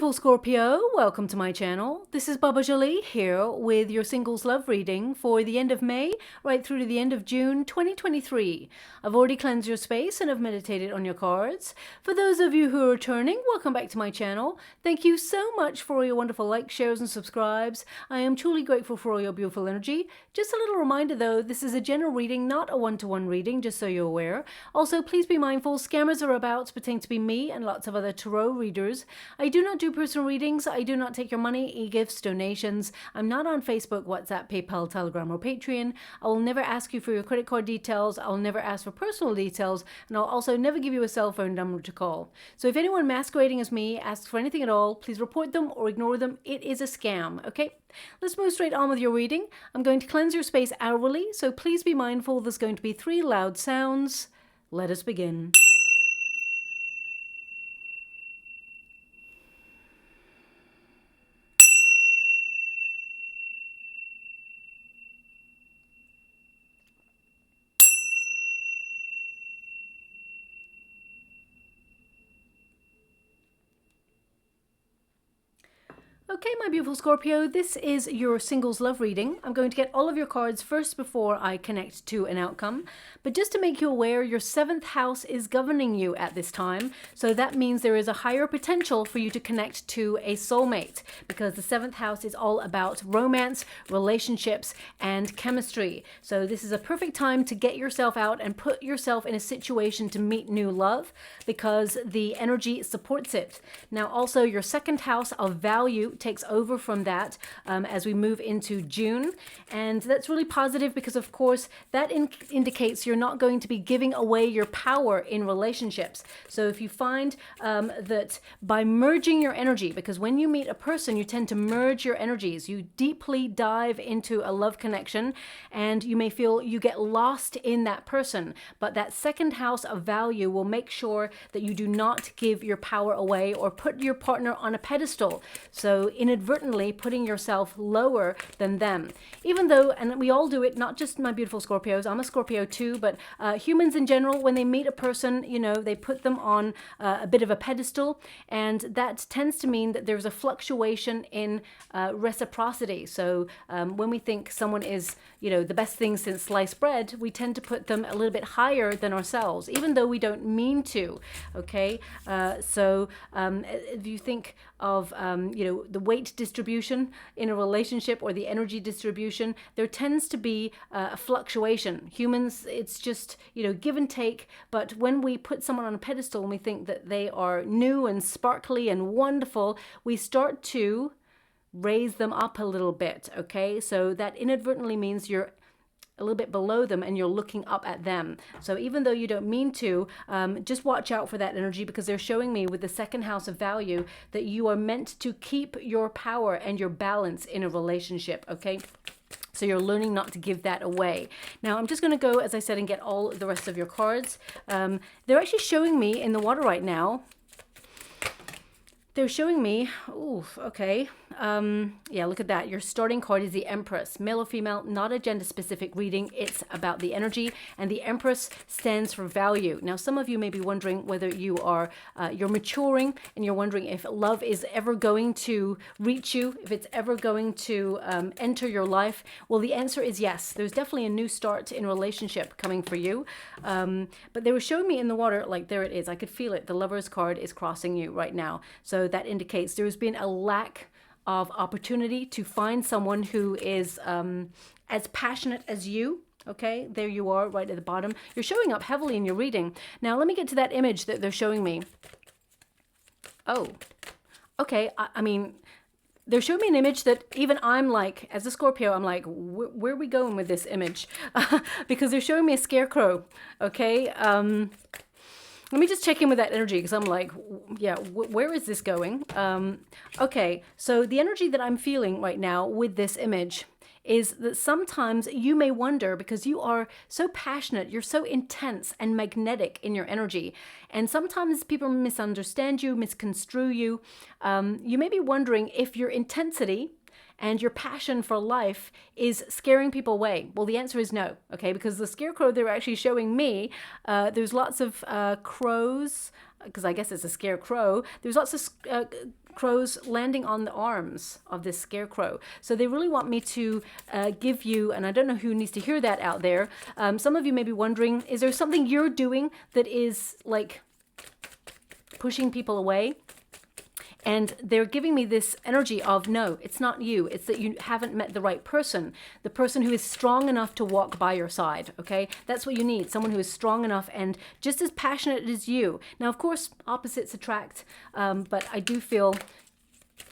beautiful Scorpio, welcome to my channel. This is Baba Jolie here with your singles love reading for the end of May right through to the end of June 2023. I've already cleansed your space and have meditated on your cards. For those of you who are returning, welcome back to my channel. Thank you so much for all your wonderful likes, shares and subscribes. I am truly grateful for all your beautiful energy. Just a little reminder though, this is a general reading, not a one-to-one reading, just so you're aware. Also, please be mindful, scammers are about to pretend to be me and lots of other tarot readers. I do not do personal readings. I do not take your money, e-gifts, donations. I'm not on Facebook, WhatsApp, PayPal, Telegram, or Patreon. I will never ask you for your credit card details. I'll never ask for personal details. And I'll also never give you a cell phone number to call. So if anyone masquerading as me asks for anything at all, please report them or ignore them. It is a scam, okay? Let's move straight on with your reading. I'm going to cleanse your space hourly, so please be mindful there's going to be 3 loud sounds. Let us begin. Okay, my beautiful Scorpio, this is your singles love reading. I'm going to get all of your cards first before I connect to an outcome. But just to make you aware, your 7th house is governing you at this time. So that means there is a higher potential for you to connect to a soulmate, because the 7th house is all about romance, relationships, and chemistry. So this is a perfect time to get yourself out and put yourself in a situation to meet new love, because the energy supports it. Now also your 2nd house of value takes over from that as we move into June, and that's really positive because of course that indicates you're not going to be giving away your power in relationships. So if you find that by merging your energy, because when you meet a person you tend to merge your energies, you deeply dive into a love connection and you may feel you get lost in that person, but that 2nd house of value will make sure that you do not give your power away or put your partner on a pedestal, so inadvertently putting yourself lower than them. Even though, and we all do it, not just my beautiful Scorpios, I'm a Scorpio too, but humans in general, when they meet a person, you know, they put them on a bit of a pedestal, and that tends to mean that there's a fluctuation in reciprocity. So when we think someone is, you know, the best thing since sliced bread, we tend to put them a little bit higher than ourselves, even though we don't mean to, okay? So if you think of, you know, the weight distribution in a relationship or the energy distribution, there tends to be a fluctuation. Humans, it's just, you know, give and take. But when we put someone on a pedestal and we think that they are new and sparkly and wonderful, we start to raise them up a little bit, okay? So that inadvertently means you're a little bit below them and you're looking up at them. So even though you don't mean to, just watch out for that energy, because they're showing me with the 2nd house of value that you are meant to keep your power and your balance in a relationship, okay? So you're learning not to give that away. Now I'm just going to go, as I said, and get all the rest of your cards. They're actually showing me in the water right now. They're showing me, ooh, okay, yeah, look at that. Your starting card is the Empress. Male or female, not a gender-specific reading. It's about the energy, and the Empress stands for value. Now, some of you may be wondering whether you are, you're maturing, and you're wondering if love is ever going to reach you, if it's ever going to enter your life. Well, the answer is yes. There's definitely a new start in relationship coming for you. But they were showing me in the water, like there it is. I could feel it. The Lover's card is crossing you right now. So that indicates there's been a lack of opportunity to find someone who is as passionate as you. Okay, there you are right at the bottom. You're showing up heavily in your reading. Now let me get to that image that they're showing me. Oh, okay. I mean, they're showing me an image that even I'm like, as a Scorpio, I'm like, where are we going with this image? Because they're showing me a scarecrow. Okay. Let me just check in with that energy, because I'm like, yeah, where is this going? Okay, so the energy that I'm feeling right now with this image is that sometimes you may wonder, because you are so passionate, you're so intense and magnetic in your energy, and sometimes people misunderstand you, misconstrue you. You may be wondering if your intensity and your passion for life is scaring people away. Well, the answer is no, okay? Because the scarecrow they're actually showing me, there's lots of crows, because I guess it's a scarecrow. There's lots of crows landing on the arms of this scarecrow. So they really want me to give you, and I don't know who needs to hear that out there. Some of you may be wondering, is there something you're doing that is like pushing people away? And they're giving me this energy of, no, it's not you. It's that you haven't met the right person. The person who is strong enough to walk by your side, okay? That's what you need, someone who is strong enough and just as passionate as you. Now, of course, opposites attract, but I do feel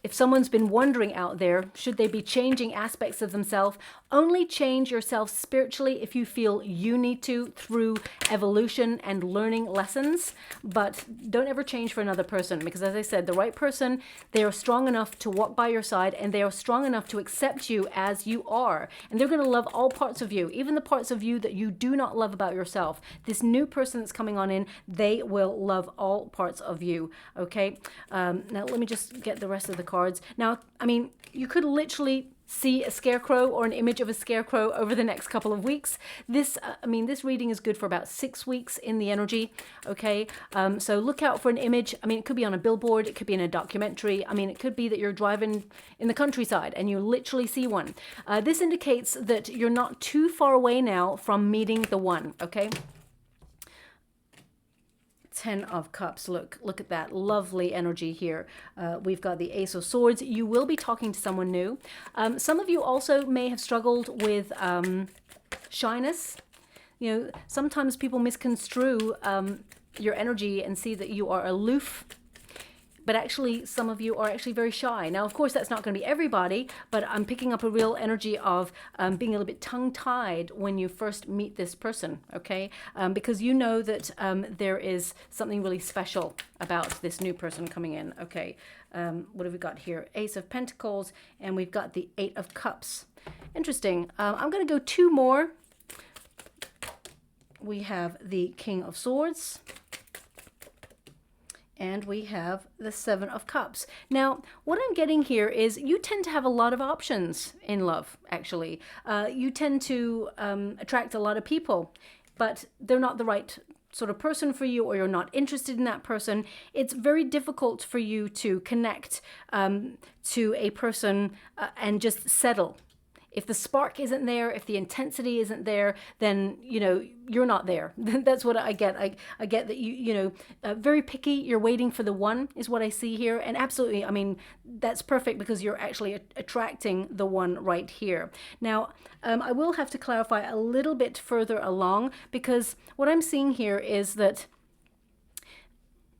if someone's been wondering out there, should they be changing aspects of themselves? Only change yourself spiritually if you feel you need to through evolution and learning lessons. But don't ever change for another person because, as I said, the right person, they are strong enough to walk by your side and they are strong enough to accept you as you are. And they're going to love all parts of you, even the parts of you that you do not love about yourself. This new person that's coming on in, they will love all parts of you, okay? Now, let me just get the rest of the cards. Now, I mean, you could literally see a scarecrow or an image of a scarecrow over the next couple of weeks. This, this reading is good for about 6 weeks in the energy, okay? So look out for an image. I mean, it could be on a billboard, it could be in a documentary. I mean, it could be that you're driving in the countryside and you literally see one. This indicates that you're not too far away now from meeting the one, okay? 10 of Cups. Look at that lovely energy here. We've got the Ace of Swords. You will be talking to someone new. Some of you also may have struggled with shyness. You know, sometimes people misconstrue your energy and see that you are aloof. But actually, some of you are actually very shy. Now, of course, that's not going to be everybody, but I'm picking up a real energy of being a little bit tongue-tied when you first meet this person, okay? Because you know that there is something really special about this new person coming in, okay? What have we got here? Ace of Pentacles, and we've got the 8 of Cups. Interesting. I'm going to go 2 more. We have the King of Swords. And we have the 7 of Cups. Now, what I'm getting here is you tend to have a lot of options in love, actually. You tend to attract a lot of people, but they're not the right sort of person for you, or you're not interested in that person. It's very difficult for you to connect to a person and just settle. If the spark isn't there, if the intensity isn't there, then, you know, you're not there. That's what I get. I get that very picky. You're waiting for the one is what I see here. And absolutely, I mean, that's perfect because you're actually attracting the one right here. Now, I will have to clarify a little bit further along because what I'm seeing here is that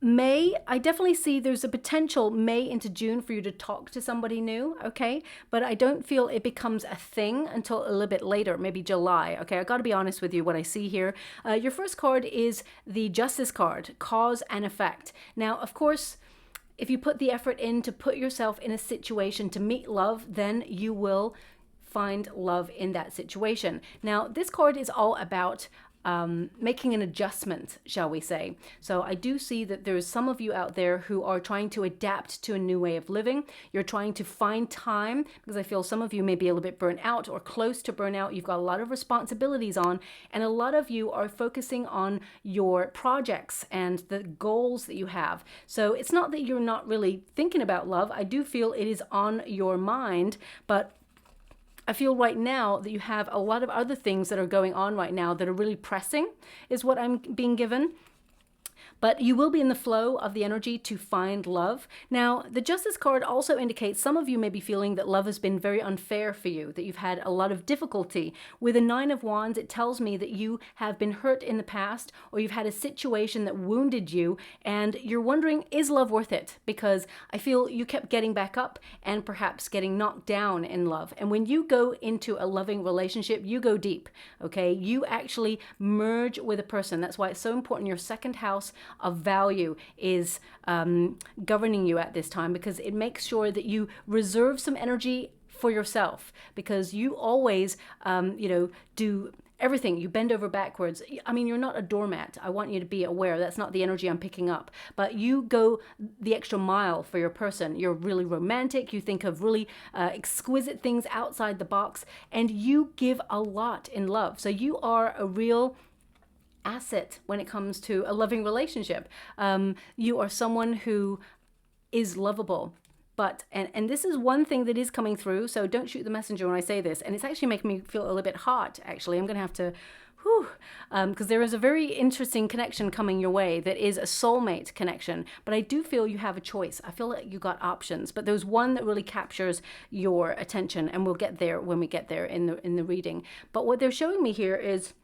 May, I definitely see there's a potential May into June for you to talk to somebody new, okay? But I don't feel it becomes a thing until a little bit later, maybe July, okay? I got to be honest with you, what I see here. Your first card is the Justice card, cause and effect. Now, of course, if you put the effort in to put yourself in a situation to meet love, then you will find love in that situation. Now, this card is all about making an adjustment, shall we say. So I do see that there's some of you out there who are trying to adapt to a new way of living. You're trying to find time because I feel some of you may be a little bit burnt out or close to burnout. You've got a lot of responsibilities on, and a lot of you are focusing on your projects and the goals that you have. So it's not that you're not really thinking about love. I do feel it is on your mind, but I feel right now that you have a lot of other things that are going on right now that are really pressing, is what I'm being given. But you will be in the flow of the energy to find love. Now, the Justice card also indicates some of you may be feeling that love has been very unfair for you, that you've had a lot of difficulty. With a 9 of Wands, it tells me that you have been hurt in the past, or you've had a situation that wounded you, and you're wondering, is love worth it? Because I feel you kept getting back up and perhaps getting knocked down in love. And when you go into a loving relationship, you go deep, okay? You actually merge with a person. That's why it's so important your second house of value is governing you at this time, because it makes sure that you reserve some energy for yourself, because you always do everything. You bend over backwards. I mean, you're not a doormat. I want you to be aware that's not the energy I'm picking up, but you go the extra mile for your person. You're really romantic. You think of really exquisite things outside the box, and you give a lot in love. So you are a real asset when it comes to a loving relationship. You are someone who is lovable. But, and this is one thing that is coming through, so don't shoot the messenger when I say this. And it's actually making me feel a little bit hot, actually. I'm going to have to, because there is a very interesting connection coming your way that is a soulmate connection. But I do feel you have a choice. I feel like you got options, but there's one that really captures your attention, and we'll get there when we get there in the reading. But what they're showing me here is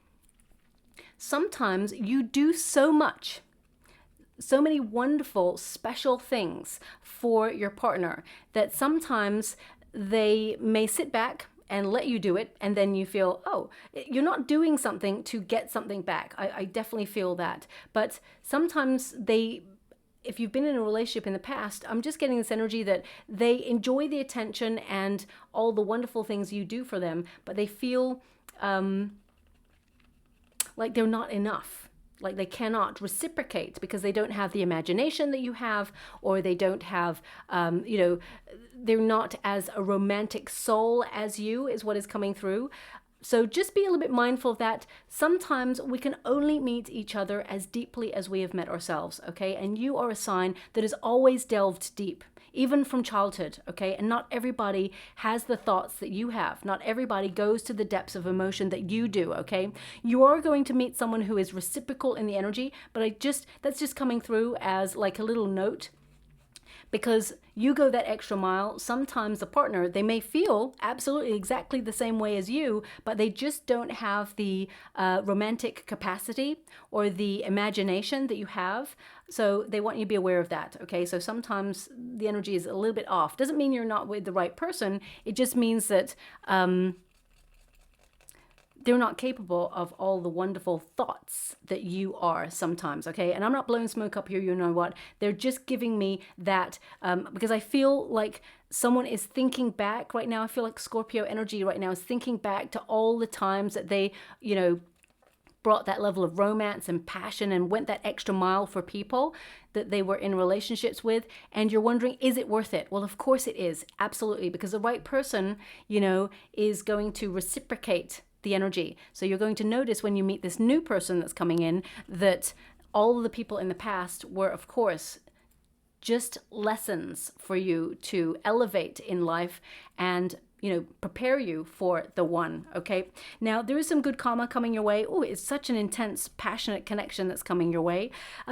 sometimes you do so much, so many wonderful, special things for your partner that sometimes they may sit back and let you do it, and then you feel, oh, you're not doing something to get something back. I definitely feel that. But sometimes if you've been in a relationship in the past, I'm just getting this energy that they enjoy the attention and all the wonderful things you do for them, but they feel like they're not enough. Like they cannot reciprocate because they don't have the imagination that you have, or they don't have, they're not as a romantic soul as you, is what is coming through. So just be a little bit mindful of that. Sometimes we can only meet each other as deeply as we have met ourselves, okay? And you are a sign that has always delved deep, even from childhood, okay? And not everybody has the thoughts that you have. Not everybody goes to the depths of emotion that you do, okay? You are going to meet someone who is reciprocal in the energy, but that's just coming through as like a little note. Because you go that extra mile, sometimes the partner, they may feel absolutely exactly the same way as you, but they just don't have the romantic capacity or the imagination that you have. So they want you to be aware of that, okay? So sometimes the energy is a little bit off. Doesn't mean you're not with the right person. It just means that they're not capable of all the wonderful thoughts that you are sometimes, okay? And I'm not blowing smoke up here, you know what? They're just giving me that because I feel like someone is thinking back right now. I feel like Scorpio energy right now is thinking back to all the times that they, brought that level of romance and passion and went that extra mile for people that they were in relationships with. And you're wondering, is it worth it? Well, of course it is. Absolutely. Because the right person, is going to reciprocate the energy. So you're going to notice when you meet this new person that's coming in that all of the people in the past were, of course, just lessons for you to elevate in life and prepare you for the one, okay? Now, there is some good karma coming your way. Oh, it's such an intense, passionate connection that's coming your way.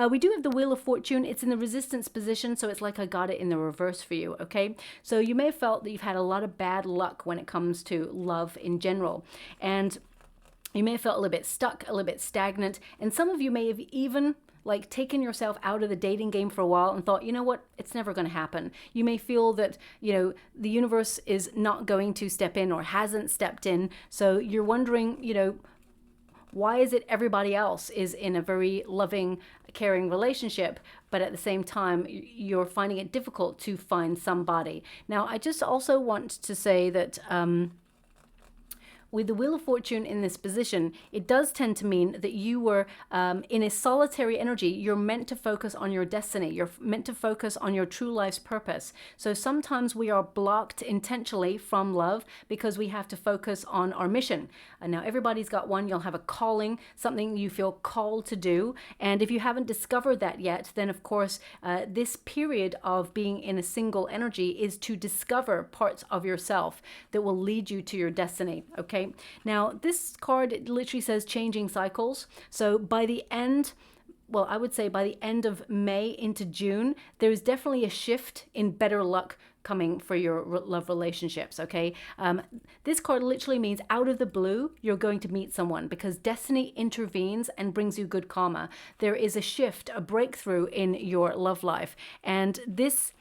We do have the Wheel of Fortune. It's in the resistance position, so it's like I got it in the reverse for you, okay? So you may have felt that you've had a lot of bad luck when it comes to love in general. And you may have felt a little bit stuck, a little bit stagnant. And some of you may have even taken yourself out of the dating game for a while and thought, you know what, it's never going to happen. You may feel that, the universe is not going to step in or hasn't stepped in. So you're wondering, why is it everybody else is in a very loving, caring relationship, but at the same time, you're finding it difficult to find somebody. Now, I just also want to say that, with the Wheel of Fortune in this position, it does tend to mean that you were in a solitary energy. You're meant to focus on your destiny. You're meant to focus on your true life's purpose. So sometimes we are blocked intentionally from love because we have to focus on our mission. And now everybody's got one. You'll have a calling, something you feel called to do. And if you haven't discovered that yet, then of course, this period of being in a single energy is to discover parts of yourself that will lead you to your destiny, okay? Now, this card, it literally says changing cycles. So by the end, well, I would say by the end of May into June, there's definitely a shift in better luck coming for your love relationships, okay? This card literally means out of the blue, you're going to meet someone because destiny intervenes and brings you good karma. There is a shift, a breakthrough in your love life. And this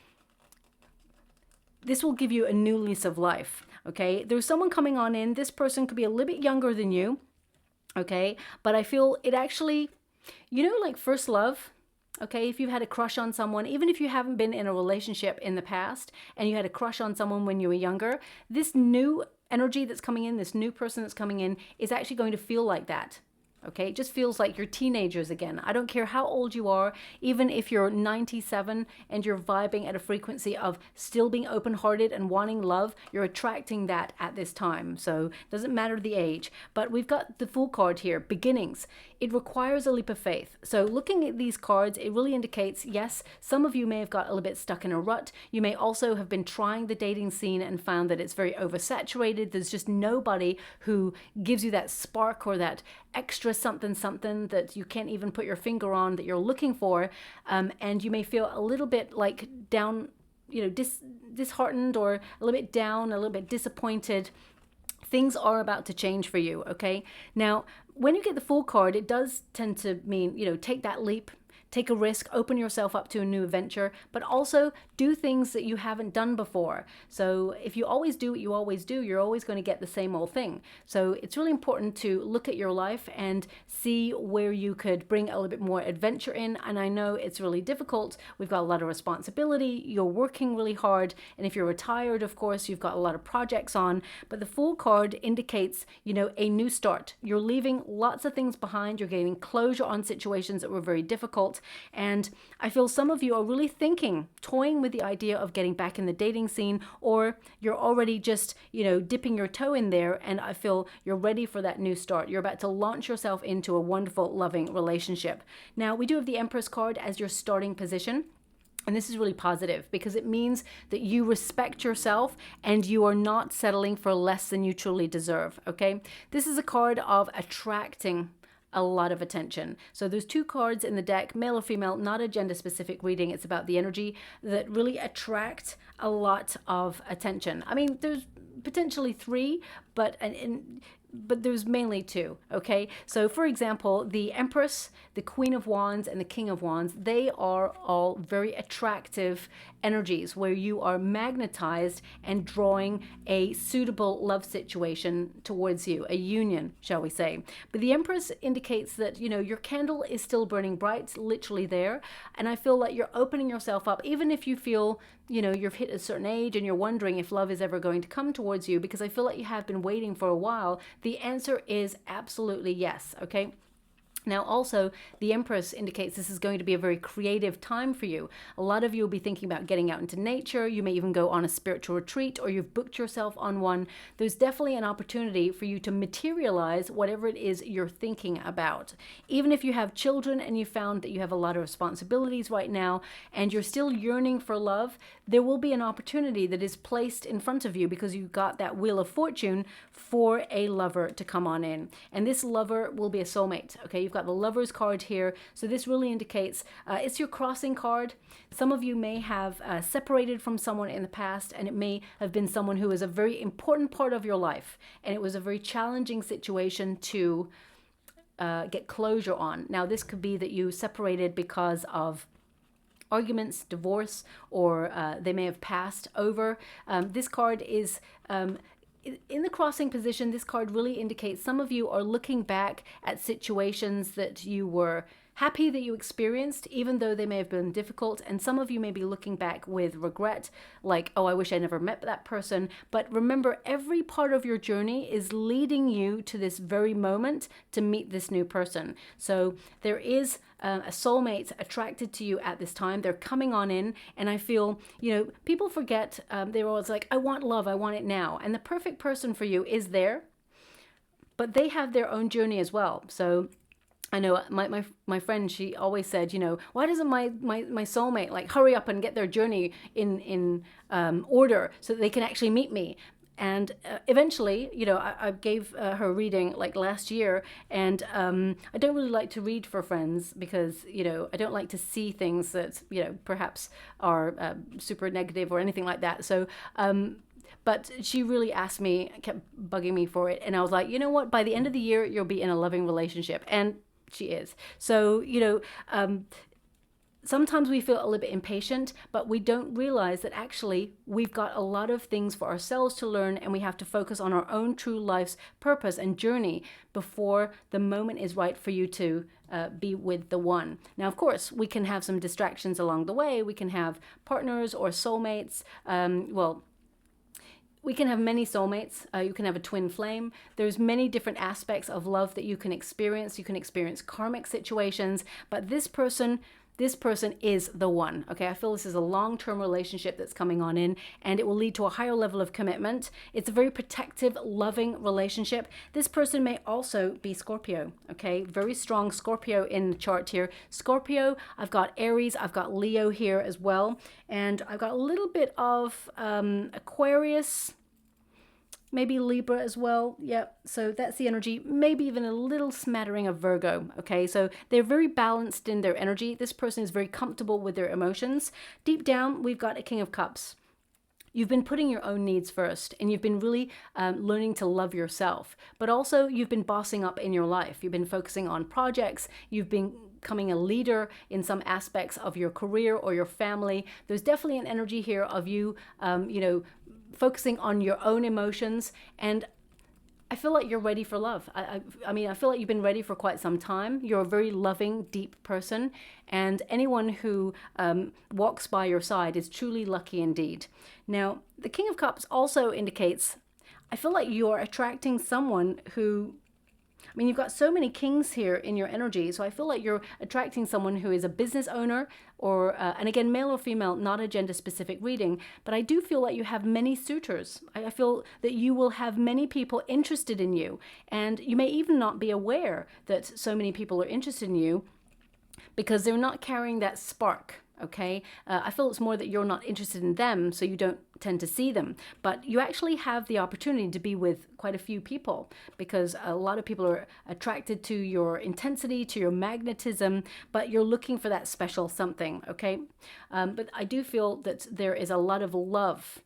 will give you a new lease of life. Okay, there's someone coming on in. This person could be a little bit younger than you, okay? But I feel it actually, like first love, okay? If you've had a crush on someone, even if you haven't been in a relationship in the past and you had a crush on someone when you were younger, this new energy that's coming in, this new person that's coming in is actually going to feel like that. Okay, it just feels like you're teenagers again. I don't care how old you are, even if you're 97 and you're vibing at a frequency of still being open-hearted and wanting love, you're attracting that at this time. So it doesn't matter the age. But we've got the Fool card here, beginnings. It requires a leap of faith. So looking at these cards, it really indicates, yes, some of you may have got a little bit stuck in a rut. You may also have been trying the dating scene and found that it's very oversaturated. There's just nobody who gives you that spark or that extra something that you can't even put your finger on that you're looking for, and you may feel a little bit like down, disheartened, or a little bit down, a little bit disappointed. Things are about to change for you, okay? Now, when you get the Fool card, it does tend to mean, take that leap, take a risk, open yourself up to a new adventure, but also do things that you haven't done before. So if you always do what you always do, you're always going to get the same old thing. So it's really important to look at your life and see where you could bring a little bit more adventure in. And I know it's really difficult. We've got a lot of responsibility. You're working really hard. And if you're retired, of course, you've got a lot of projects on. But the Fool card indicates, a new start. You're leaving lots of things behind. You're getting closure on situations that were very difficult. And I feel some of you are really toying with the idea of getting back in the dating scene, or you're already just, dipping your toe in there, and I feel you're ready for that new start. You're about to launch yourself into a wonderful, loving relationship. Now, we do have the Empress card as your starting position. And this is really positive because it means that you respect yourself and you are not settling for less than you truly deserve, okay? This is a card of attracting a lot of attention. So there's two cards in the deck, male or female, not a gender specific reading. It's about the energy that really attract a lot of attention. I mean, there's potentially three, but there's mainly two, okay? So for example, the Empress, the Queen of Wands, and the King of Wands, they are all very attractive energies where you are magnetized and drawing a suitable love situation towards you, a union, shall we say. But the Empress indicates that, your candle is still burning bright, literally there. And I feel like you're opening yourself up, even if you feel, you've hit a certain age and you're wondering if love is ever going to come towards you, because I feel like you have been waiting for a while. The answer is absolutely yes, okay? Now, also, the Empress indicates this is going to be a very creative time for you. A lot of you will be thinking about getting out into nature. You may even go on a spiritual retreat, or you've booked yourself on one. There's definitely an opportunity for you to materialize whatever it is you're thinking about. Even if you have children and you found that you have a lot of responsibilities right now and you're still yearning for love, there will be an opportunity that is placed in front of you because you got that Wheel of Fortune for a lover to come on in. And this lover will be a soulmate, okay? You've got the Lover's card here. So this really indicates it's your crossing card. Some of you may have separated from someone in the past, and it may have been someone who is a very important part of your life. And it was a very challenging situation to get closure on. Now, this could be that you separated because of arguments, divorce, or they may have passed over. This card is in the crossing position. This card really indicates some of you are looking back at situations that you were happy that you experienced, even though they may have been difficult. And some of you may be looking back with regret, like, oh, I wish I never met that person. But remember, every part of your journey is leading you to this very moment to meet this new person. So there is a soulmate attracted to you at this time. They're coming on in, and I feel, people forget, they're always like, I want love, I want it now. And the perfect person for you is there, but they have their own journey as well. So I know my friend, she always said, why doesn't my soulmate like hurry up and get their journey in order so that they can actually meet me? And eventually, I gave her a reading like last year, and I don't really like to read for friends because, I don't like to see things that, perhaps are super negative or anything like that. So, but she really asked me, kept bugging me for it. And I was like, you know what, by the end of the year, you'll be in a loving relationship. And she is. So, sometimes we feel a little bit impatient, but we don't realize that actually we've got a lot of things for ourselves to learn, and we have to focus on our own true life's purpose and journey before the moment is right for you to be with the one. Now, of course, we can have some distractions along the way. We can have partners or soulmates. we can have many soulmates. You can have a twin flame. There's many different aspects of love that you can experience. You can experience karmic situations, but this person is the one. Okay, I feel this is a long-term relationship that's coming on in, and it will lead to a higher level of commitment. It's a very protective, loving relationship. This person may also be Scorpio. Okay, very strong Scorpio in the chart here. Scorpio, I've got Aries, I've got Leo here as well, and I've got a little bit of Aquarius, maybe Libra as well. Yep, so that's the energy. Maybe even a little smattering of Virgo. Okay, so they're very balanced in their energy. This person is very comfortable with their emotions. Deep down, we've got a King of Cups. You've been putting your own needs first, and you've been really learning to love yourself. But also, you've been bossing up in your life. You've been focusing on projects. You've been becoming a leader in some aspects of your career or your family. There's definitely an energy here of you, focusing on your own emotions, and I feel like you're ready for love. I mean, I feel like you've been ready for quite some time. You're a very loving, deep person, and anyone who walks by your side is truly lucky indeed. Now, the King of Cups also indicates, I feel like you're attracting someone who, I mean, you've got so many kings here in your energy, so I feel like you're attracting someone who is a business owner, or, and again, male or female, not a gender-specific reading, but I do feel like you have many suitors. I feel that you will have many people interested in you, and you may even not be aware that so many people are interested in you because they're not carrying that spark. Okay, I feel it's more that you're not interested in them, so you don't tend to see them. But you actually have the opportunity to be with quite a few people, because a lot of people are attracted to your intensity, to your magnetism, but you're looking for that special something. Okay, but I do feel that there is a lot of love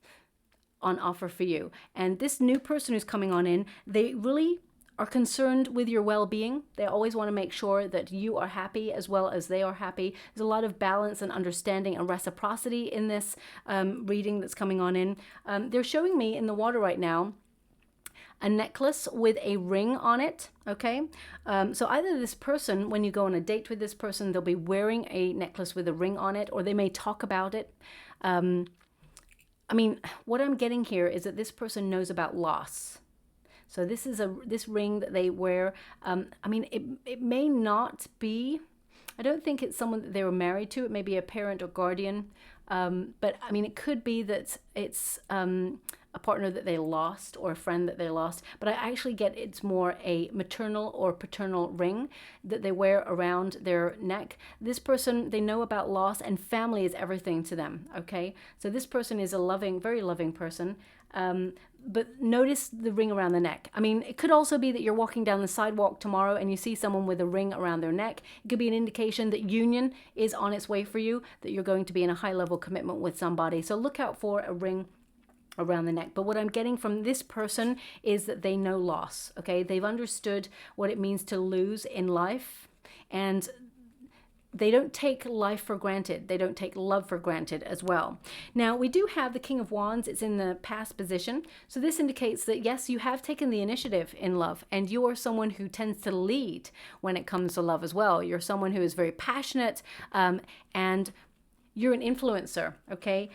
on offer for you. And this new person who's coming on in, they really are concerned with your well-being. They always want to make sure that you are happy as well as they are happy. There's a lot of balance and understanding and reciprocity in this reading that's coming on in. They're showing me in the water right now a necklace with a ring on it. Okay, so either this person, when you go on a date with this person, they'll be wearing a necklace with a ring on it, or they may talk about it. I mean, what I'm getting here is that this person knows about loss. So this is this ring that they wear. I mean, it may not be, I don't think it's someone that they were married to. It may be a parent or guardian. But I mean, it could be that it's a partner that they lost or a friend that they lost. But I actually get it's more a maternal or paternal ring that they wear around their neck. This person, they know about loss, and family is everything to them. Okay, so this person is a loving, very loving person. But notice the ring around the neck. I mean, it could also be that you're walking down the sidewalk tomorrow and you see someone with a ring around their neck. It could be an indication that union is on its way for you, that you're going to be in a high-level commitment with somebody. So look out for a ring around the neck. But what I'm getting from this person is that they know loss. Okay, they've understood what it means to lose in life, and they don't take life for granted. They don't take love for granted as well. Now, we do have the King of Wands. It's in the past position. So this indicates that, yes, you have taken the initiative in love, and you are someone who tends to lead when it comes to love as well. You're someone who is very passionate, and you're an influencer, okay?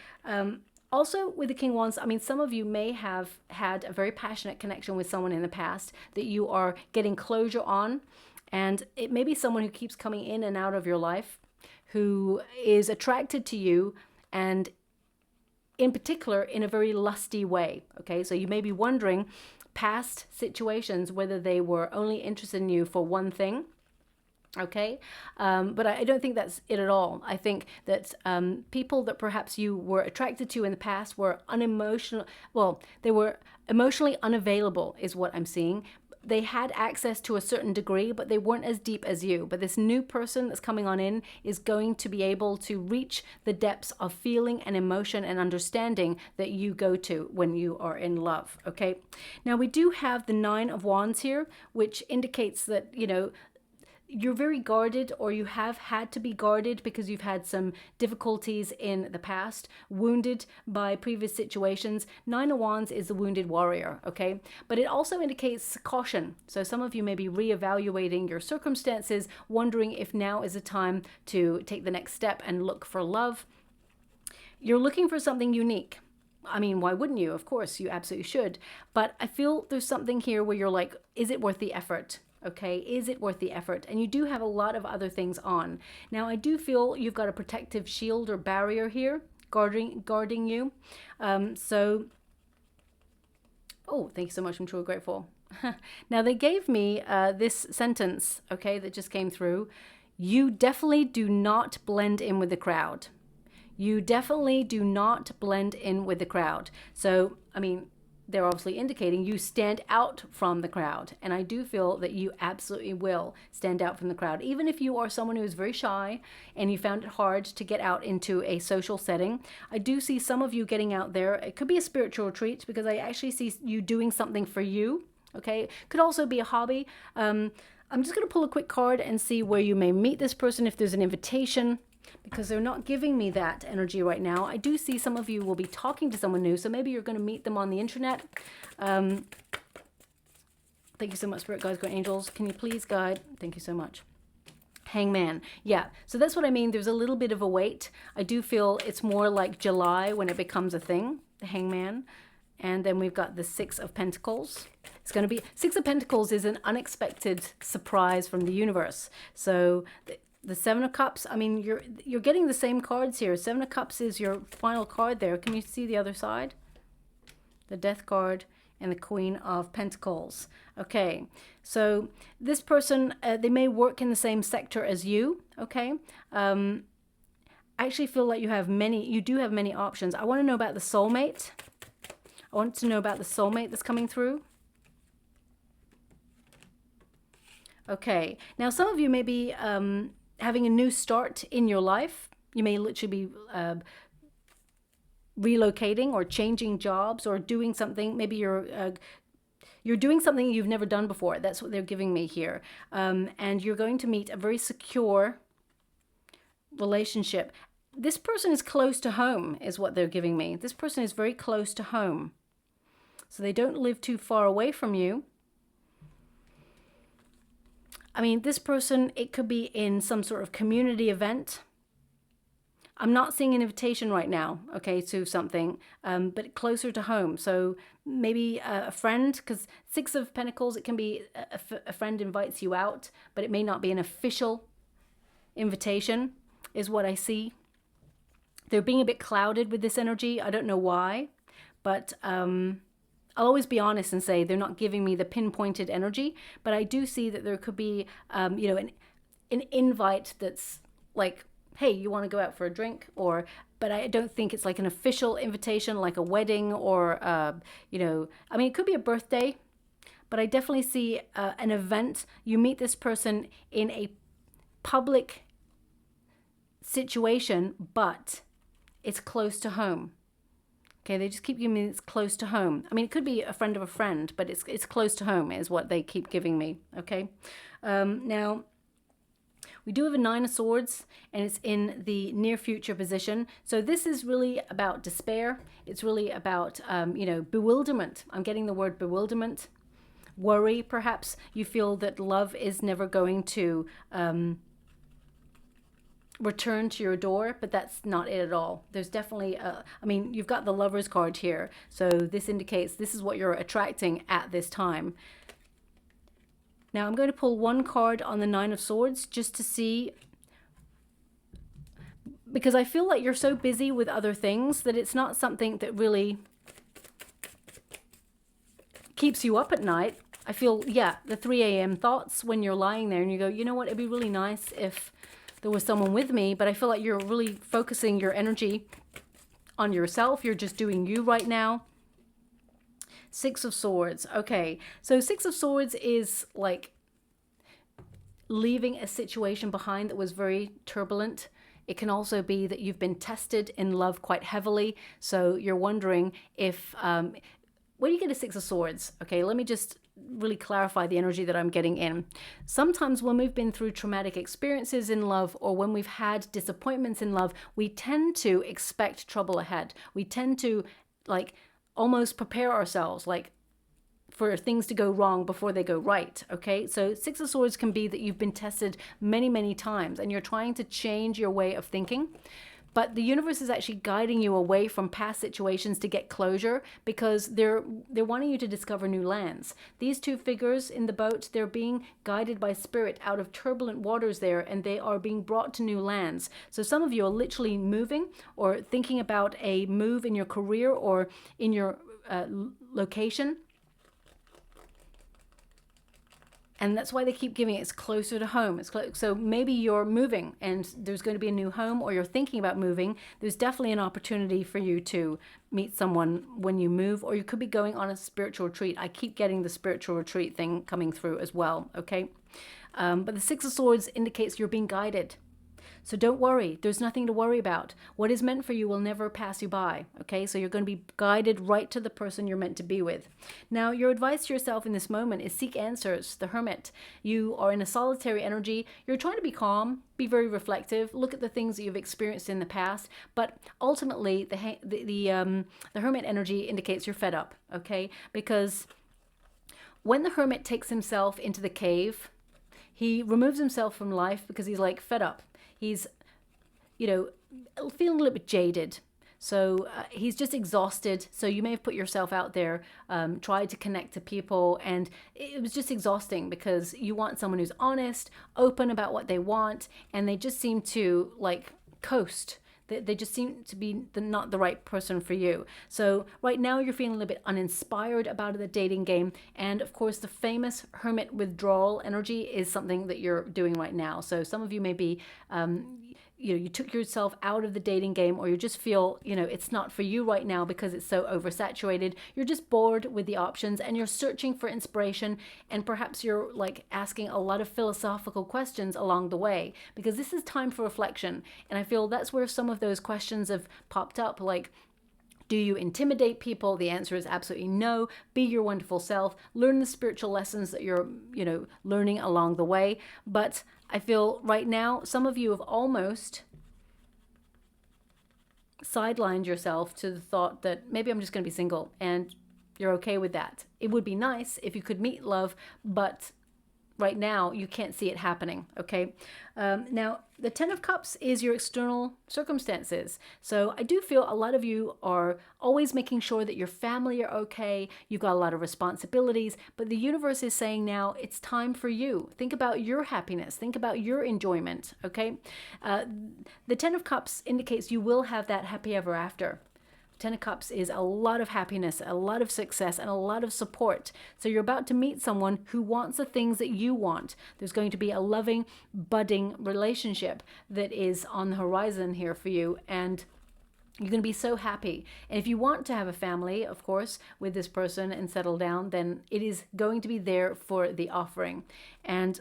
Also, with the King of Wands, I mean, some of you may have had a very passionate connection with someone in the past that you are getting closure on. And it may be someone who keeps coming in and out of your life, who is attracted to you, and in particular, in a very lusty way. Okay, so you may be wondering, past situations, whether they were only interested in you for one thing. Okay, but I don't think that's it at all. I think that people that perhaps you were attracted to in the past were unemotional. Well, they were emotionally unavailable, is what I'm seeing. They had access to a certain degree, but they weren't as deep as you. But this new person that's coming on in is going to be able to reach the depths of feeling and emotion and understanding that you go to when you are in love. Okay, now we do have the Nine of Wands here, which indicates that, you know, you're very guarded, or you have had to be guarded because you've had some difficulties in the past, wounded by previous situations. Nine of Wands is the wounded warrior, okay? But it also indicates caution. So some of you may be reevaluating your circumstances, wondering if now is a time to take the next step and look for love. You're looking for something unique. I mean, why wouldn't you? Of course, you absolutely should. But I feel there's something here where you're like, is it worth the effort? Okay, is it worth the effort? And you do have a lot of other things on. Now, I do feel you've got a protective shield or barrier here guarding you. So, oh, thank you so much. I'm truly grateful. Now, they gave me this sentence, okay, that just came through. You definitely do not blend in with the crowd. You definitely do not blend in with the crowd. So, I mean, they're obviously indicating you stand out from the crowd. And I do feel that you absolutely will stand out from the crowd. Even if you are someone who is very shy and you found it hard to get out into a social setting, I do see some of you getting out there. It could be a spiritual retreat because I actually see you doing something for you. Okay, could also be a hobby. I'm just going to pull a quick card and see where you may meet this person if there's an invitation, because they're not giving me that energy right now. I do see some of you will be talking to someone new, so maybe you're going to meet them on the internet. Thank you so much, Spirit Guides, Great Angels. Can you please guide? Thank you so much. Hangman. Yeah, so that's what I mean. There's a little bit of a wait. I do feel it's more like July when it becomes a thing, the Hangman. And then we've got the Six of Pentacles. It's going to be, Six of Pentacles is an unexpected surprise from the universe. So the Seven of Cups, I mean, you're getting the same cards here. Seven of Cups is your final card there. Can you see the other side? The Death card and the Queen of Pentacles. Okay, so this person, they may work in the same sector as you, okay? I actually feel like you do have many options. I want to know about the soulmate. I want to know about the soulmate that's coming through. Okay, now some of you may be having a new start in your life. You may literally be relocating or changing jobs or doing something. Maybe you're doing something you've never done before. That's what they're giving me here. And you're going to meet a very secure relationship. This person is close to home, is what they're giving me. This person is very close to home. So they don't live too far away from you. I mean, this person, it could be in some sort of community event. I'm not seeing an invitation right now, okay, to something, but closer to home. So maybe a friend, because Six of Pentacles, it can be a friend invites you out, but it may not be an official invitation, is what I see. They're being a bit clouded with this energy. I don't know why, but I'll always be honest and say they're not giving me the pinpointed energy, but I do see that there could be, you know, an invite that's like, hey, you want to go out for a drink? But I don't think it's like an official invitation, like a wedding or, you know, I mean, it could be a birthday, but I definitely see an event. You meet this person in a public situation, but it's close to home. Okay, they just keep giving me it's close to home. I mean, it could be a friend of a friend, but it's close to home is what they keep giving me, okay? Now, we do have a Nine of Swords, and it's in the near future position. So this is really about despair. It's really about, you know, bewilderment. I'm getting the word bewilderment. Worry, perhaps. You feel that love is never going to return to your door, but that's not it at all. There's definitely I mean, you've got the Lovers card here, so this indicates this is what you're attracting at this time. Now I'm going to pull one card on the Nine of Swords just to see, because I feel like you're so busy with other things that it's not something that really keeps you up at night. I feel, yeah, the 3 a.m. thoughts when you're lying there and you go, you know what, it'd be really nice if there was someone with me, but I feel like you're really focusing your energy on yourself. You're just doing you right now. Six of Swords. Okay, so Six of Swords is like leaving a situation behind that was very turbulent. It can also be that you've been tested in love quite heavily. So you're wondering if, when you get a Six of Swords, okay, let me just really clarify the energy that I'm getting in. Sometimes when we've been through traumatic experiences in love, or when we've had disappointments in love, we tend to expect trouble ahead. We tend to like almost prepare ourselves like for things to go wrong before they go right. Okay, so Six of Swords can be that you've been tested many times and you're trying to change your way of thinking. But the universe is actually guiding you away from past situations to get closure, because they're wanting you to discover new lands. These two figures in the boat, they're being guided by spirit out of turbulent waters there, and they are being brought to new lands. So some of you are literally moving or thinking about a move in your career or in your location. And that's why they keep giving it's closer to home. So maybe you're moving and there's going to be a new home, or you're thinking about moving. There's definitely an opportunity for you to meet someone when you move, or you could be going on a spiritual retreat. I keep getting the spiritual retreat thing coming through as well, okay? But the Six of Swords indicates you're being guided. So don't worry. There's nothing to worry about. What is meant for you will never pass you by. Okay, so you're going to be guided right to the person you're meant to be with. Now, your advice to yourself in this moment is seek answers. The Hermit. You are in a solitary energy. You're trying to be calm, be very reflective, look at the things that you've experienced in the past. But ultimately, the Hermit energy indicates you're fed up. Okay, because when the Hermit takes himself into the cave, he removes himself from life because he's like fed up. He's, feeling a little bit jaded. So he's just exhausted. So you may have put yourself out there, tried to connect to people, and it was just exhausting because you want someone who's honest, open about what they want, and they just seem to like coast. They just seem to be not the right person for you. So right now you're feeling a little bit uninspired about the dating game. And of course, the famous Hermit withdrawal energy is something that you're doing right now. So some of you may be, you took yourself out of the dating game, or you just feel, it's not for you right now because it's so oversaturated. You're just bored with the options and you're searching for inspiration, and perhaps you're like asking a lot of philosophical questions along the way, because this is time for reflection. And I feel that's where some of those questions have popped up, like, do you intimidate people? The answer is absolutely no. Be your wonderful self. Learn the spiritual lessons that you're, learning along the way. But I feel right now, some of you have almost sidelined yourself to the thought that maybe I'm just going to be single, and you're okay with that. It would be nice if you could meet love, but right now you can't see it happening, okay? Now, the Ten of Cups is your external circumstances. So I do feel a lot of you are always making sure that your family are okay. You've got a lot of responsibilities, but the universe is saying now it's time for you. Think about your happiness. Think about your enjoyment, okay? The Ten of Cups indicates you will have that happy ever after. Ten of Cups is a lot of happiness, a lot of success, and a lot of support. So you're about to meet someone who wants the things that you want. There's going to be a loving, budding relationship that is on the horizon here for you, and you're going to be so happy. And if you want to have a family, of course, with this person and settle down, then it is going to be there for the offering. And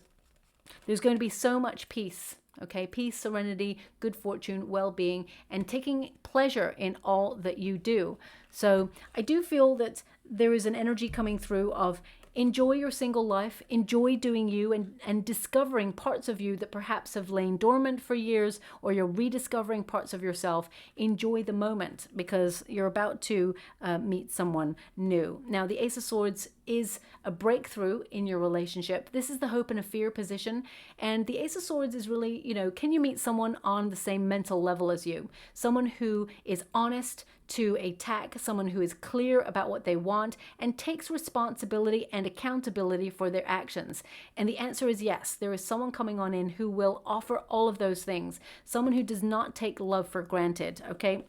there's going to be so much peace. Okay, peace, serenity, good fortune, well-being, and taking pleasure in all that you do. So I do feel that there is an energy coming through of enjoy your single life, enjoy doing you, and discovering parts of you that perhaps have lain dormant for years, or you're rediscovering parts of yourself. Enjoy the moment, because you're about to meet someone new. Now, the Ace of Swords is a breakthrough in your relationship. This is the hope and a fear position. And the Ace of Swords is really, can you meet someone on the same mental level as you? Someone who is honest to a tack, someone who is clear about what they want and takes responsibility and accountability for their actions. And the answer is yes. There is someone coming on in who will offer all of those things. Someone who does not take love for granted, okay?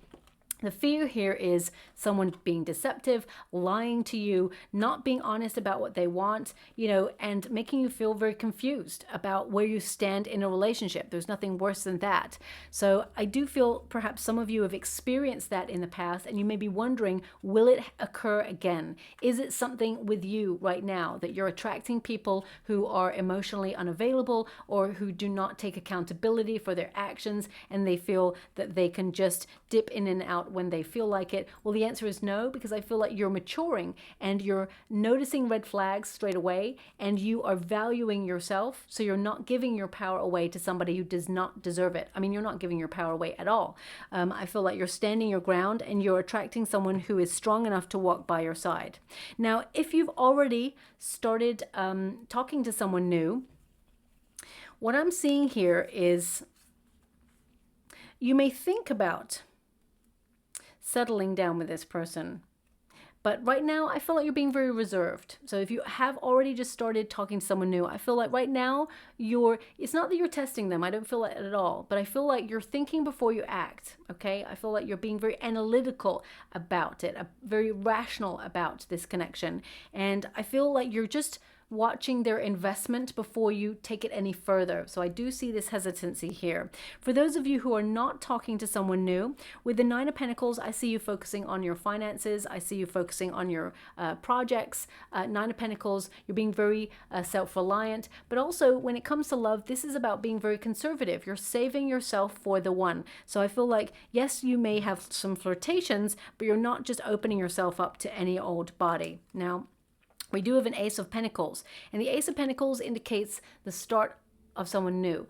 The fear here is someone being deceptive, lying to you, not being honest about what they want, and making you feel very confused about where you stand in a relationship. There's nothing worse than that. So I do feel perhaps some of you have experienced that in the past, and you may be wondering, will it occur again? Is it something with you right now that you're attracting people who are emotionally unavailable or who do not take accountability for their actions, and they feel that they can just dip in and out when they feel like it? Well, the answer is no, because I feel like you're maturing and you're noticing red flags straight away, and you are valuing yourself. So you're not giving your power away to somebody who does not deserve it. I mean, you're not giving your power away at all. I feel like you're standing your ground and you're attracting someone who is strong enough to walk by your side. Now, if you've already started talking to someone new, what I'm seeing here is you may think about settling down with this person. But right now, I feel like you're being very reserved. So if you have already just started talking to someone new, I feel like right now it's not that you're testing them. I don't feel like it at all. But I feel like you're thinking before you act, okay? I feel like you're being very analytical about it, very rational about this connection. And I feel like you're just watching their investment before you take it any further. So I do see this hesitancy here. For those of you who are not talking to someone new, with the Nine of Pentacles, I see you focusing on your finances. I see you focusing on your projects. Nine of Pentacles, you're being very self-reliant. But also when it comes to love, this is about being very conservative. You're saving yourself for the one. So I feel like, yes, you may have some flirtations, but you're not just opening yourself up to any old body. Now, we do have an Ace of Pentacles, and the Ace of Pentacles indicates the start of someone new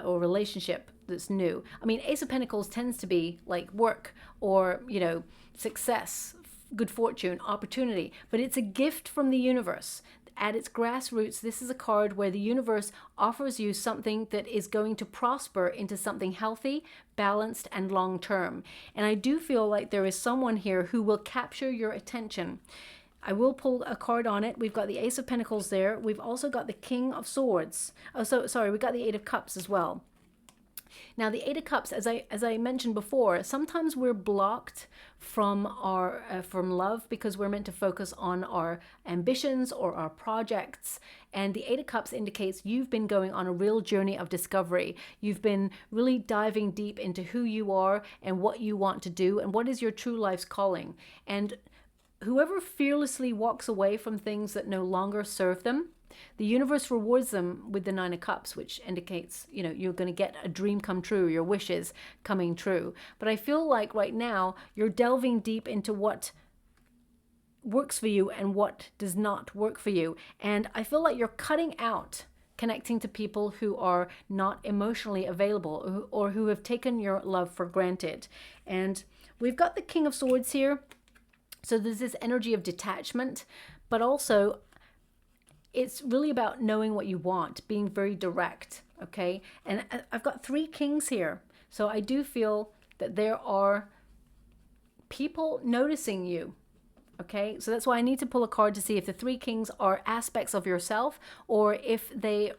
or relationship that's new. I mean, Ace of Pentacles tends to be like work or, you know, success, good fortune, opportunity, but it's a gift from the universe. At its grassroots, this is a card where the universe offers you something that is going to prosper into something healthy, balanced, and long-term. And I do feel like there is someone here who will capture your attention. I will pull a card on it. We've got the Ace of Pentacles there. We've also got the King of Swords. Oh, so sorry, we've got the Eight of Cups as well. Now, the Eight of Cups, as I mentioned before, sometimes we're blocked from from love because we're meant to focus on our ambitions or our projects. And the Eight of Cups indicates you've been going on a real journey of discovery. You've been really diving deep into who you are and what you want to do and what is your true life's calling. And whoever fearlessly walks away from things that no longer serve them, the universe rewards them with the Nine of Cups, which indicates, you know, you're going to get a dream come true, your wishes coming true. But I feel like right now you're delving deep into what works for you and what does not work for you. And I feel like you're cutting out connecting to people who are not emotionally available or who have taken your love for granted. And we've got the King of Swords here. So there's this energy of detachment, but also it's really about knowing what you want, being very direct, okay? And I've got three kings here. So I do feel that there are people noticing you, okay? So that's why I need to pull a card to see if the three kings are aspects of yourself or if they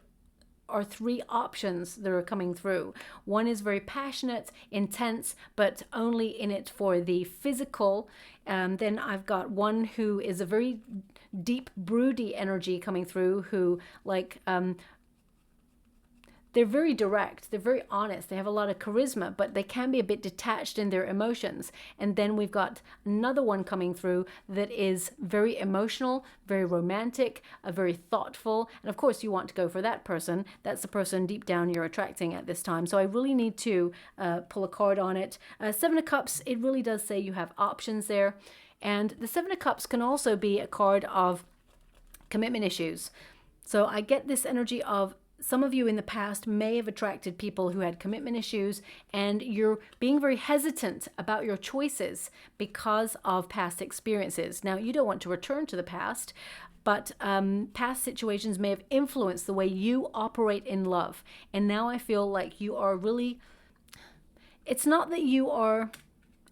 are three options that are coming through. One is very passionate, intense, but only in it for the physical. Then I've got one who is a very deep, broody energy coming through, who like they're very direct, they're very honest, they have a lot of charisma, but they can be a bit detached in their emotions. And then we've got another one coming through that is very emotional, very romantic, very thoughtful. And of course you want to go for that person. That's the person deep down you're attracting at this time. So I really need to pull a card on it. Seven of Cups, it really does say you have options there. And the Seven of Cups can also be a card of commitment issues. So I get this energy of some of you in the past may have attracted people who had commitment issues, and you're being very hesitant about your choices because of past experiences. Now, you don't want to return to the past, but past situations may have influenced the way you operate in love. And now I feel like you are really, it's not that you are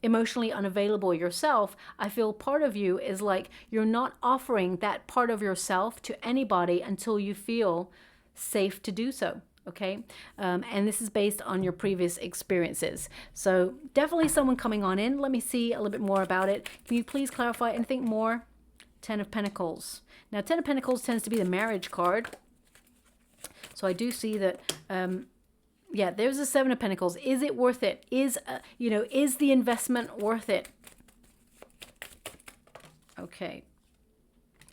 emotionally unavailable yourself. I feel part of you is like you're not offering that part of yourself to anybody until you feel safe to do so, okay? And this is based on your previous experiences. So definitely someone coming on in. Let me see a little bit more about it. Can you please clarify anything more? Ten of Pentacles. Now, Ten of Pentacles tends to be the marriage card. So I do see that, yeah, there's a Seven of Pentacles. Is it worth it? Is the investment worth it? Okay.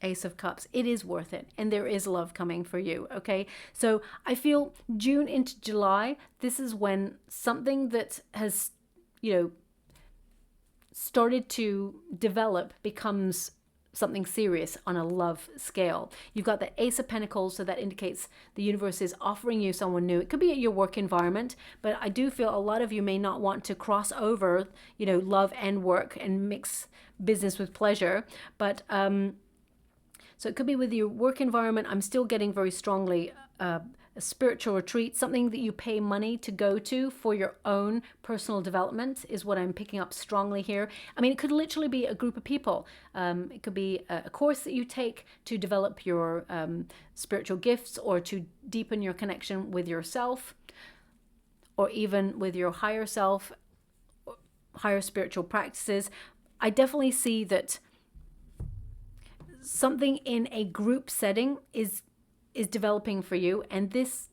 Ace of Cups, it is worth it, and there is love coming for you, okay? So I feel June into July, this is when something that has, started to develop becomes something serious on a love scale. You've got the Ace of Pentacles, so that indicates the universe is offering you someone new. It could be at your work environment, but I do feel a lot of you may not want to cross over, love and work and mix business with pleasure, but so it could be with your work environment. I'm still getting very strongly a spiritual retreat, something that you pay money to go to for your own personal development is what I'm picking up strongly here. I mean, it could literally be a group of people. It could be a course that you take to develop your spiritual gifts, or to deepen your connection with yourself, or even with your higher self, higher spiritual practices. I definitely see that something in a group setting is developing for you, and this,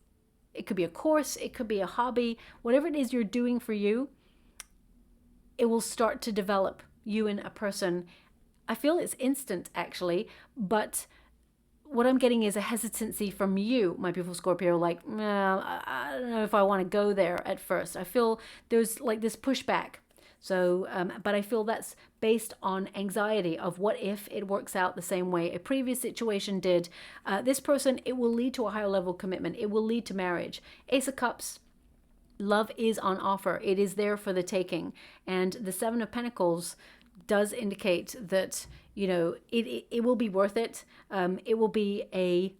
it could be a course, it could be a hobby, whatever it is you're doing for you, it will start to develop you in a person. I feel it's instant actually, but what I'm getting is a hesitancy from you, my beautiful Scorpio, like, I don't know if I want to go there at first. I feel there's like this pushback. So, but I feel that's based on anxiety of what if it works out the same way a previous situation did. This person, it will lead to a higher level commitment. It will lead to marriage. Ace of Cups, love is on offer. It is there for the taking. And the Seven of Pentacles does indicate that, you know, it will be worth it. It will be a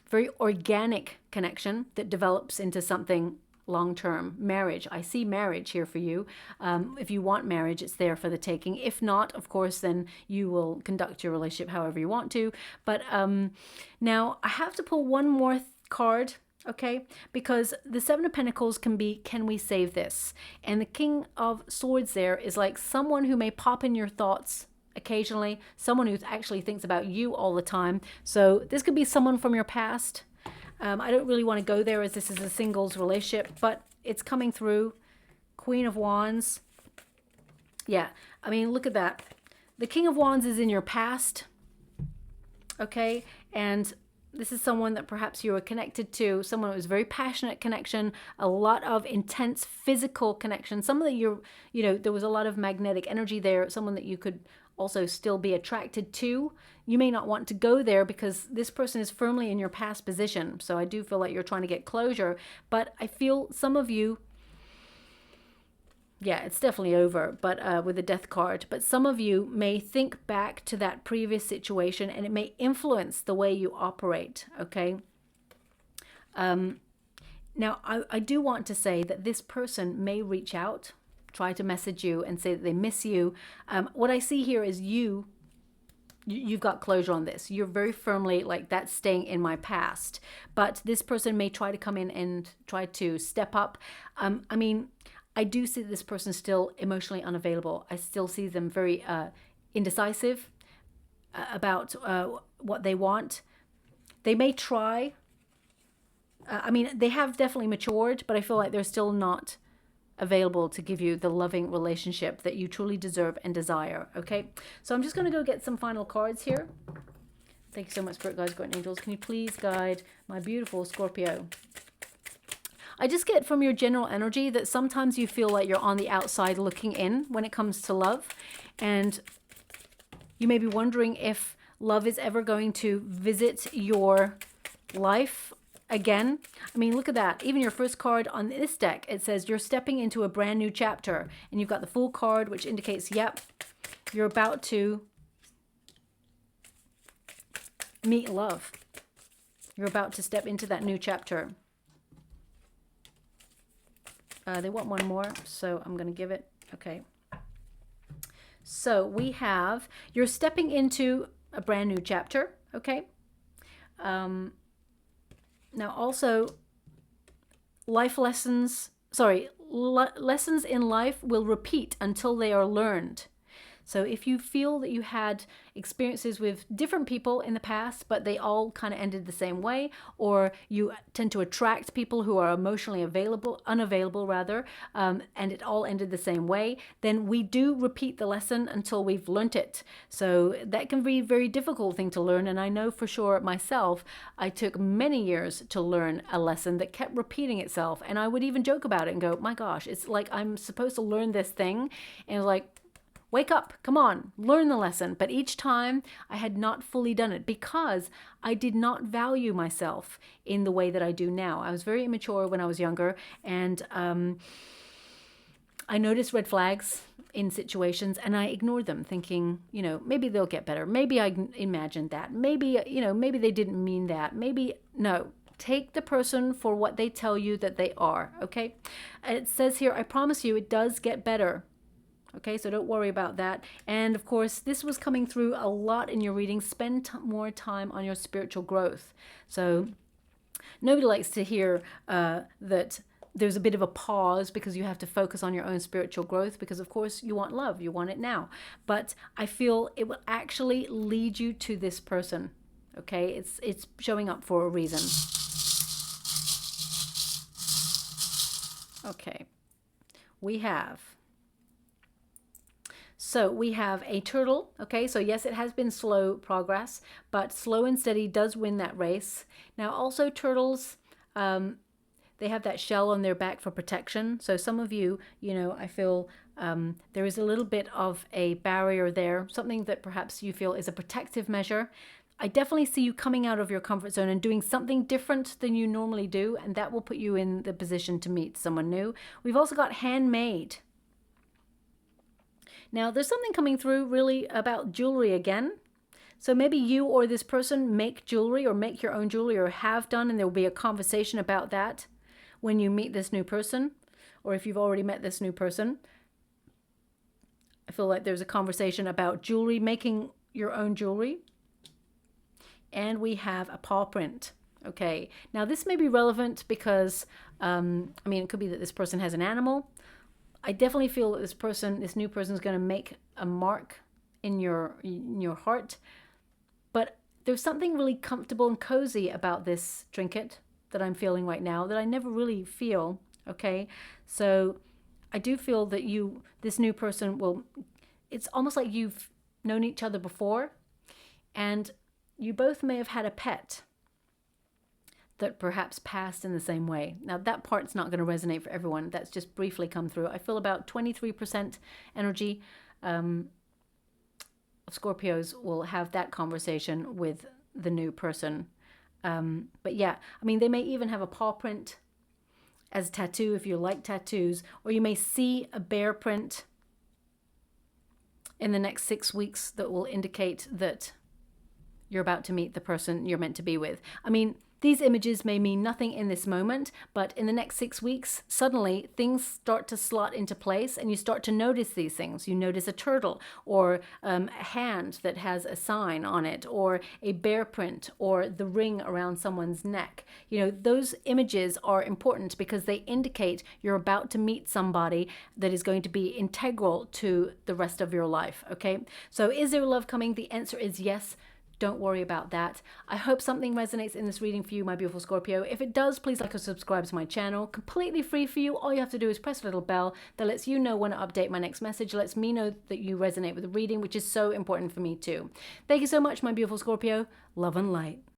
very organic connection that develops into something long-term. Marriage, I see marriage here for you. If you want marriage, it's there for the taking. If not, of course, then you will conduct your relationship however you want to. But now I have to pull one more card, okay, because the Seven of Pentacles can be, can we save this? And the King of Swords there is like someone who may pop in your thoughts occasionally, someone who actually thinks about you all the time. So this could be someone from your past. I don't really want to go there as this is a singles relationship, but it's coming through. Queen of Wands. Yeah, I mean, look at that. The King of Wands is in your past, okay? And this is someone that perhaps you were connected to, someone who was very passionate connection, a lot of intense physical connection, someone that you know, there was a lot of magnetic energy there, someone that you could also still be attracted to. You may not want to go there because this person is firmly in your past position. So I do feel like you're trying to get closure, but I feel some of you, yeah, it's definitely over, but with the Death card. But some of you may think back to that previous situation and it may influence the way you operate, okay? Now, I do want to say that this person may reach out, try to message you and say that they miss you. What I see here is you've got closure on this. You're very firmly like, that's staying in my past. But this person may try to come in and try to step up. I mean, I do see this person still emotionally unavailable. I still see them very indecisive about what they want. They may try. I mean, they have definitely matured, but I feel like they're still not available to give you the loving relationship that you truly deserve and desire, okay? So I'm just going to go get some final cards here. Thank you so much, Spirit Guides, Guardian Angels. Can you please guide my beautiful Scorpio? I just get from your general energy that sometimes you feel like you're on the outside looking in when it comes to love. And you may be wondering if love is ever going to visit your life again. I mean, look at that. Even your first card on this deck, it says you're stepping into a brand new chapter. And you've got the Fool card, which indicates, yep, you're about to meet love. You're about to step into that new chapter. They want one more, so I'm going to give it. Okay. So we have, you're stepping into a brand new chapter, okay? Now also, life lessons, lessons in life will repeat until they are learned. So if you feel that you had experiences with different people in the past, but they all kind of ended the same way, or you tend to attract people who are emotionally unavailable rather, and it all ended the same way, then we do repeat the lesson until we've learnt it. So that can be a very difficult thing to learn. And I know for sure myself, I took many years to learn a lesson that kept repeating itself. And I would even joke about it and go, my gosh, it's like I'm supposed to learn this thing. And like, wake up, come on, learn the lesson. But each time I had not fully done it because I did not value myself in the way that I do now. I was very immature when I was younger, and I noticed red flags in situations and I ignored them, thinking, you know, maybe they'll get better. Maybe I imagined that. Maybe, you know, maybe they didn't mean that. Maybe, no. Take the person for what they tell you that they are, okay? It says here, I promise you, it does get better. Okay, so don't worry about that. And of course, this was coming through a lot in your reading. Spend more time on your spiritual growth. So nobody likes to hear that there's a bit of a pause because you have to focus on your own spiritual growth, because of course you want love, you want it now. But I feel it will actually lead you to this person. Okay, it's showing up for a reason. Okay, we have a turtle. Okay, so yes, it has been slow progress, but slow and steady does win that race. Now also turtles, they have that shell on their back for protection. So some of you, you know, I feel there is a little bit of a barrier there, something that perhaps you feel is a protective measure. I definitely see you coming out of your comfort zone and doing something different than you normally do, and that will put you in the position to meet someone new. We've also got handmade. Now, there's something coming through really about jewelry again. So maybe you or this person make jewelry or make your own jewelry or have done, and there will be a conversation about that when you meet this new person, or if you've already met this new person. I feel like there's a conversation about jewelry, making your own jewelry. And we have a paw print. Okay, now this may be relevant because, I mean, it could be that this person has an animal. I definitely feel that this new person is going to make a mark in your heart. But there's something really comfortable and cozy about this trinket that I'm feeling right now that I never really feel. Okay, so I do feel that this new person will, it's almost like you've known each other before, and you both may have had a pet that perhaps passed in the same way. Now that part's not going to resonate for everyone. That's just briefly come through. I feel about 23% energy of Scorpios will have that conversation with the new person. But yeah, I mean, they may even have a paw print as a tattoo if you like tattoos, or you may see a bear print in the next 6 weeks that will indicate that you're about to meet the person you're meant to be with. I mean, these images may mean nothing in this moment, but in the next 6 weeks, suddenly things start to slot into place and you start to notice these things. You notice a turtle, or a hand that has a sign on it, or a bear print, or the ring around someone's neck. You know, those images are important because they indicate you're about to meet somebody that is going to be integral to the rest of your life, okay? So is there love coming? The answer is yes. Don't worry about that. I hope something resonates in this reading for you, my beautiful Scorpio. If it does, please like or subscribe to my channel. Completely free for you. All you have to do is press the little bell that lets you know when I update my next message. Lets me know that you resonate with the reading, which is so important for me too. Thank you so much, my beautiful Scorpio. Love and light.